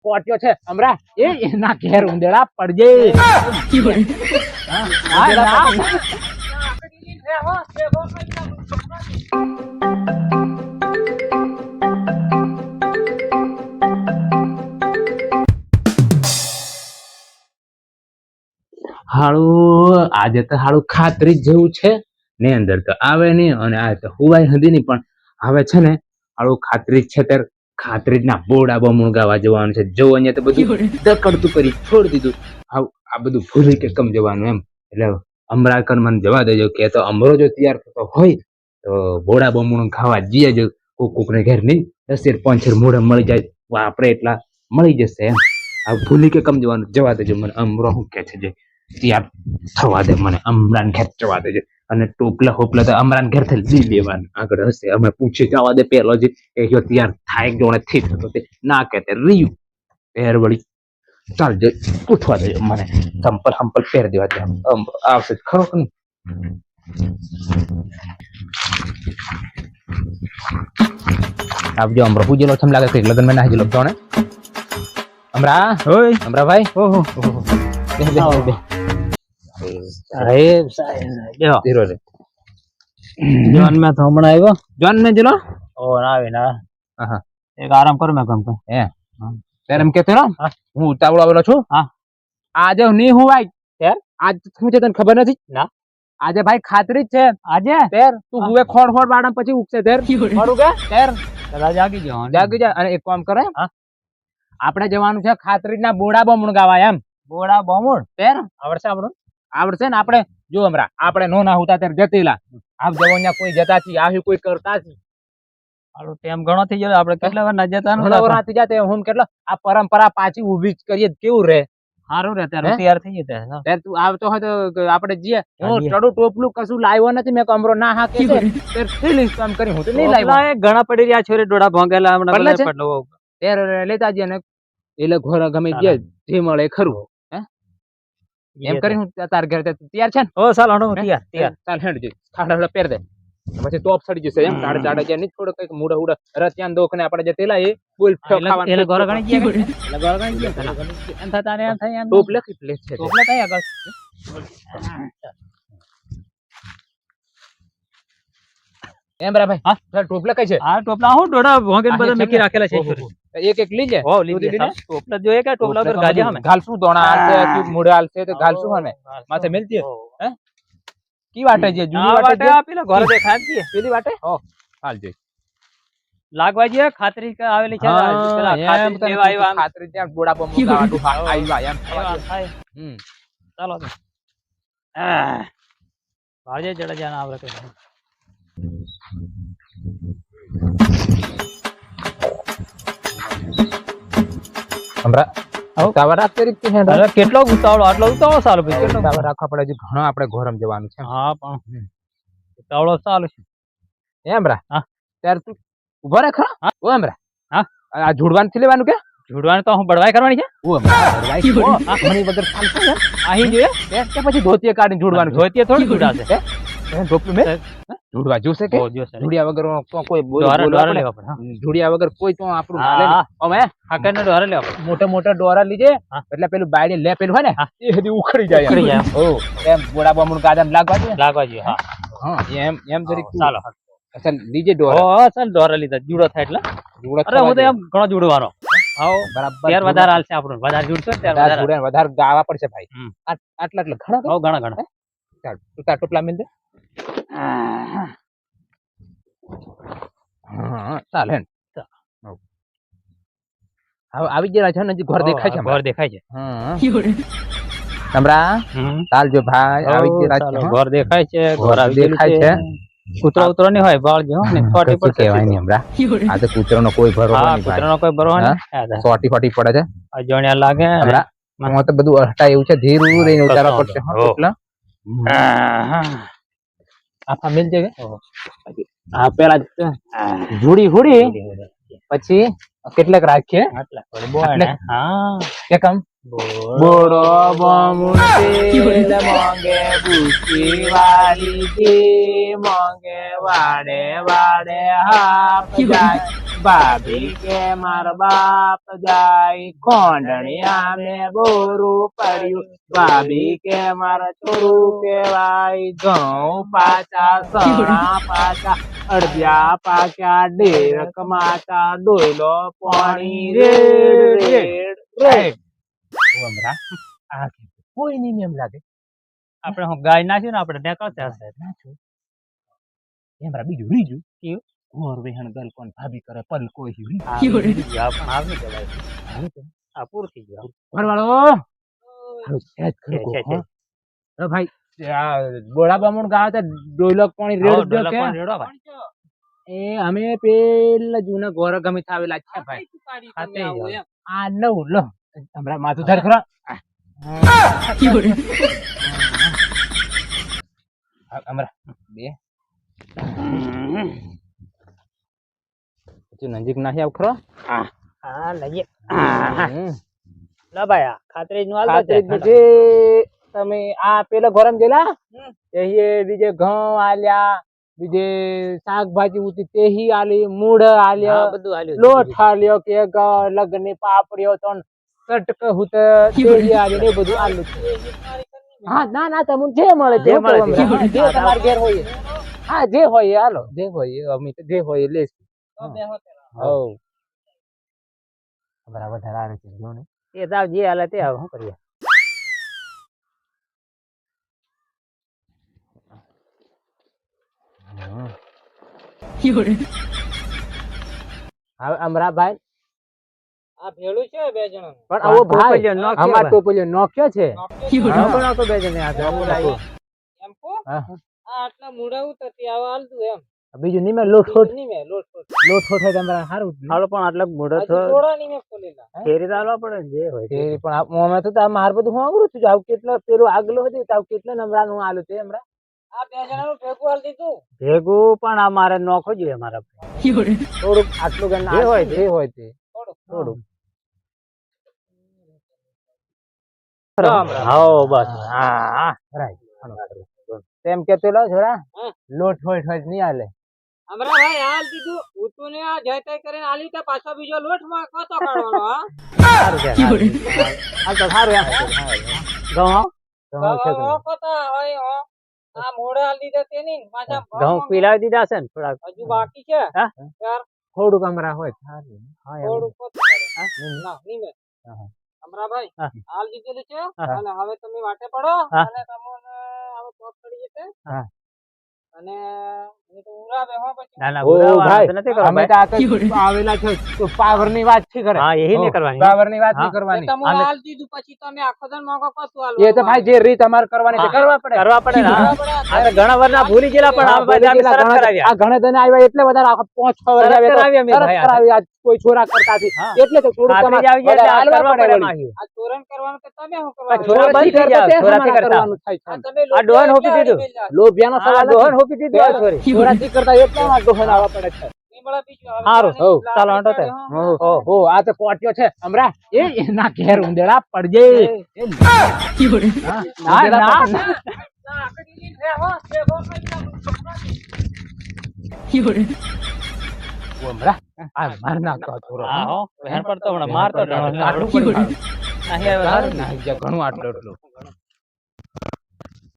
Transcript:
પોટ્યો છે હમરા એના ઘેર ઉંદેડા પડજે હાળું આજે તો હાળું ખાતરી જેવું છે ને અંદર તો આવે નહીં અને આ તો હુવાય હતી નહીં પણ હવે છે ને હાળું ખાતરી છે ત્યારે ખાતરી ના બોડા બમણું ગાવા જવાનું છે જો અહીંયા તો બધું દકડતું કરી છોડી દીધું આ બધું ભૂલી કે કમ જવાનું એમ એટલે અમરાકર મને જવા દેજો કે તો અમરો જો તૈયાર થતો હોય તો બોડા બમણું ખાવા જઈએ જો કોકને ઘેર નહીં 10 5 મોઢે મળી જાય આપણે એટલા મળી જશે એમ આ ભૂલી કે કમ જવાનું જવા દેજો મને અમરો શું કે છે જે તૈયાર થવા દે મને અમરાન ઘેર જવા દેજો અને ટોપલા હોપલા તો અમરાન ઘેર થી લઈ લેવાનું આગળ હશે અમે પૂછી જવા દે પેલો જ એ જો તૈયાર થાય જોણે થી થતો તે ના કહેતે રહ્યું પહેર વળી ચાલ જે ઉઠવા દેજો મને સંપલ પહેર દેવા દે આવશે ખરો કે નહીં આવજો અમરો પૂજેલો છે લાગે છે લગન માં ના જલો જોણે અમરા ઓય અમરા ભાઈ ઓહો બે સાહેબ બેહો ધીરો રે જોન મે તો હમણાં આવ્યો જોન મે જલો ઓ આવે ના હા એક આરામ કર મે કામ હે તેર એમ કેતો હું ઉતાવળો આવેલો છું હા આજે નહીં હું ભાઈ તેર આજ શું છે તને ખબર નથી ના આજે ભાઈ ખાતરી જ છે આજે તેર તું હુવે ખોડ બાડમ પછી ઉગશે તેર ખોડું કે તેર કદા જાગી જા અને એક કામ કરે આપણે જવાનું છે ખાતરી ના બોડા બમણ ગાવા એમ બોડા બમણ તેર આવડશે ને આપણે જો હમણાં આપણે નો ના હોતા ત્યારે જતીલા આપ જવાના કોઈ જતા છી આવી કોઈ કરતા છી આલો ટાઈમ ઘણો થઈ ગયો આપણે કેટલા વાર ના જતા ઘણા વાર નથી જતા હું કેટલો આ પરંપરા પાછી ઊભી કરીએ કેવું રહે સારું રહે ત્યારે તૈયાર થઈ જતા ત્યારે તું આવતો હોય તો આપણે જઈએ હું ચડું ટોપલું કશું લાવ્યો નથી મેં કમરો ના હા કે ત્યારે ફીલિંગ કામ કરી હું તો નહીં લાવ્યો ઘણા પડી રહ્યા છોરે ડોડા ભોંગેલા હમણાં પડલો ત્યારે લેતા જઈએ ને એટલે ઘોર ગમે જે મળે ખરું એમ કરી હું તાર ઘરે તૈયાર છે ને ઓ ચાલ હણો તૈયાર ચાલ હેડ જે ખાડા પહેર દે પછી ટોપ સડી જશે એમ તાડે તાડે જે નહીં થોડો કઈક મૂડા ઉડા રત્યાન દોખને આપણે જે તેલા એ બોલ ખાવાનું એટલે ઘર ગણી ગયા એટલે ઘર ગણી ગયા એમ થતા ને એમ થાય એમ ટોપ લખી પ્લે છે ટોપ લખાય આગળ એમ બરા ભાઈ હા ટોપ લખાય છે આ ટોપલા હું ડોડા ભોંગેન બધા મેકી રાખેલા છે એક લીજે હો લીજે ટોપલા જોઈએ કે ટોપલા પર ગાજે હમે ઘાલસું દોણા આલતે કે મુડે આલતે તો ઘાલસું હમે માથે મિલતી હે કી વાટે જે જૂની વાટે પેલા ઘર દેખાય છે પેલી વાટે હો હાલ જે લાગવા જે ખાતરી કે આવેલી છે પેલા ખાતરી દેવા આવ્યા ખાતરી ત્યાં બોડા બમ ગાડું આવ્યા એમ ચાલો ભાજે જડા જાના આવરે કે કેટલો ઉતાવળો આટલો ઉતાવળો સારું ભાઈ કેટલો ઉતાવળ રાખવા પડે ઘણો આપણે ઘોરમ જવાનું છે હા પણ ઉતાવળો સારું છે એમ રા હા ત્યારે તું ઉભો રે ખરા ઓ એમ રા હા આ જોડવાનું થી લેવાનું કે જોડવાનું તો હું બળવાઈ કરવાની છે ઓ બળવાઈ ઘણી વગર ચાલશે યાર અહીં જોઈએ કે પછી ધોતીએ કાઢીને જોડવાનું ધોતીએ થોડી જોડાશે હે ધોપલું મે જોડવા જોશે કે જોડિયા વગર કોઈ જોડિયા વગર કોઈ તો આપણું હાલે અમે હાકર નો ડોરા લેવા મોટા ડોરા લીજે એટલે પેલું બાયડે લે પેલું હોય ને એ હજી ઉખડી જાય ઓ એમ બોડા બમણ ગાદમ લાગવા જોઈએ હા એમ જરીક ચાલો અસલ લીજે ડોરા અસલ ડોરા લીધા જુડો થાય એટલે જુડો અરે હું તો એમ ઘણો જુડવાનો આવો બરાબર ત્યાર વધારે હાલશે આપણું વધારે જુડશો ત્યાર વધારે ગાવા પડશે ભાઈ આટલા ઘણા ચાલ તું તાર ટોપલા મિલ દે ચાલે હવે આવી ગયા છે ને ઘર દેખાય છે તમરા ચાલજો ભાઈ આવી ગયા છે ઘર દેખાય છે ઘર આવી દેખાય છે કૂતરો નહીં હોય બાળ જો ને ફોટી પર કહેવાય નહીં હમરા આ તો કૂતરોનો કોઈ ભરોસો નહીં કૂતરોનો કોઈ ભરોસો નહીં ફોટી પડે છે અજણ્યા લાગે હમરા હું તો બધું હટાય એવું છે ધીરું રહીને ઉતારવા પડશે એટલે આખા મિલ જગે હા પેલા જોડી પછી કેટલાક રાખીએ કેકમ બોડો બમુંડે માંગે બુકી વાળી જી માંગે વાડે હાપ જાય ભાભી કે માર બાપ જાય કોંડણિયા મે બોરું પડ્યું ભાભી કે માર ચોરું કેવાય ઘઉં પાછા સણા પાછા અડધ્યા પાક્યા ડેરક માતા ડોયલો પાણી રેડ રેડ રેડ ઓમરા આ કોઈ નહીં એમ લાગે આપણે હું ગાય નાખ્યું ને આપણે નીકળશે હશે એમરા બીજું રીજું કેવું ઘોર વેહણ ગલ કોણ ભાભી કરે પલ કોઈ હિરી આ આવી જવાય આ પૂરું થઈ ગયું ઘરવાળો સેજ ખરું છે, હો. તો ભાઈ આ બોળા બામણ ગાવ તો ડોયલોક પાણી રેડ દો કે રેડો ભાઈ એ અમે પેલા જૂના ગોર ગમે આવેલા છે ભાઈ ખાતે જાઓ. આ નવ લો હમણાં માથું ધર ખરા હમણાં બે પછી નજીક નાખી આવ ખરો હા લઈએ હમ. લો ભાઈ આ ખાતરી નું હાલ ખાતરી જ દે નથી. તમે આ પેલા ગરમ જેલા એ બીજે ઘઉં આલ્યા બીજે શાકભાજી ઉતી તેહી આલી મૂળ આલ્યો બધું હાલ્યું લોટ આલ્યો કે લગન ની પાપડીઓ તો કટક હુત તેહી આલ્યો ને એ બધું આલ્યું છે. હા ના ના તમને જે મળે જે મળે તે. જે તમારે ઘેર હોય એ. હા જે હોય એ હાલો જે હોય એ અમે તો જે હોય એ લેશું હવ બરાબર વધારે આવે છે જો ને એ તાવ જે હાલે તે હવે શું કરીએ હવે અમરાભાઈ આ ભેળું છે બે જણા પણ આવો ભાઈ ટોપલીઓ નોખ્યો અમાર ભાઈ. ટોપલીઓ નોખ્યો છે નાખો બે જણે આ નાખો, નાખો. એમ કો હા. આ આટલા મૂડા ઉતરતી આવા હાલતું એમ બીજું નહીં મેં લોટ ફોટ નહીં મેં લોટ લોટ લોટ ફોટ હોય તમારે સારું જ ને. હાલો પણ આટલા મૂડા હજી થોડા નહીં મેં ખોલેલા ફેરી તો હાલવા પડે ને જે હોય એ પણ મોમે તો માર બધું હું આવડું છું આવું કેટલા પેલું આગલો હતું તો આવું કેટલા નંબરાનું આલું છે હમણાં આ બે જણાનું ભેગું હાલ દીધું ભેગું પણ આ મારે નોખો જોઈએ મારા થોડુંક આટલું ગણ જે હોય જે હોય તે થોડું થોડુંક હા બસ હા રાઈટ તેમ કેતો લો છોરા હા. લોટ હોય હોય નહીં હાલે હમણાં ભાઈ હાલ દીધું ઉતું ને આ જય તય કરીને આલી તો પાછો બીજો લોટ માં કોતો કાઢવાનો હા સારું છે હાલ તો સારું એમ ઘઉં હો? ઘઉં છે કે નહીં? કોતા હોય હો આ મોડે હાલ દીધા તે નહીં પાછા ઘઉં પીલાવી દીધા છે ને થોડાક હજુ બાકી છે હા? યાર થોડુંક અમારા હોય સારું હા એમ. થોડું કોતું હા? ના નહીં મેં હા. અમરાભાઈ હા. હાલ દીધેલું છે હા. અને હવે તમે વાટે પડો હા. અને તમને હવે પોત પડી જશે હા. અને હું તો ઉરાવે હો પછી ના ના અમે તો આ તો આવેલા છે તો પાવર ની વાત થી કરે હા, એહી નહીં કરવાની. પાવર ની વાત નહીં એટલે કરવાની તમે અમે- હાલ દીધું પછી તમે આખો દન મોકો કશું હાલ એ તો ભાઈ જે રીત અમારે કરવાની છે કરવા પડે ઘણા વાર ભૂલી ગયેલા પણ આ બધા અમે તરત કરાવ્યા. આ ઘણા દને આવ્યા એટલે વધારે આખો 5-6 વર્ષ તરત આવ્યા તો કરાવ્યા અમે તરત ભાઈ. કરાવી આ કોઈ છોરા કરતા હતી હા. એટલે તો થોડું ખાતરી તમારે આવી જાય એટલે હાલવા કરવા પડે પડે વળી. આ તોરણ કરવાનું તો તમે શું પણ કરવાનું? છોરા બંધ થઈ કરતા જાઓ, તે છોરાથી હમણાં કરતા. કરવાનું થાય છે. આ તમે આ ડોહાને હોપી દીધું. લોભિયાનો આ સવાલ ડોહાને નથી. હોપી દીધું આ છોરી. છોરાથી કરતા એટલા માં ડોહાને આવવા પડે છે લીમડા બીજું હવે હારું, પાણી હઉ, લાલ ચાલો હંડો તે. નીકળે, હો. હો આ તો પોટ્યો છે હમણાં એ એના ઘેર ઉંદેડા પડજે ના ના ના, આખી ડીલી છે, હો. બે ગોળ પૈસા. હમણાં આ માર નાખો છોરો હા, હો. વહેણ પડતો હમણાં મારતો આટલું આટલું પડી પડી. ગયું. નહીં હવે હારું. ના, ઘણું આટલું એટલું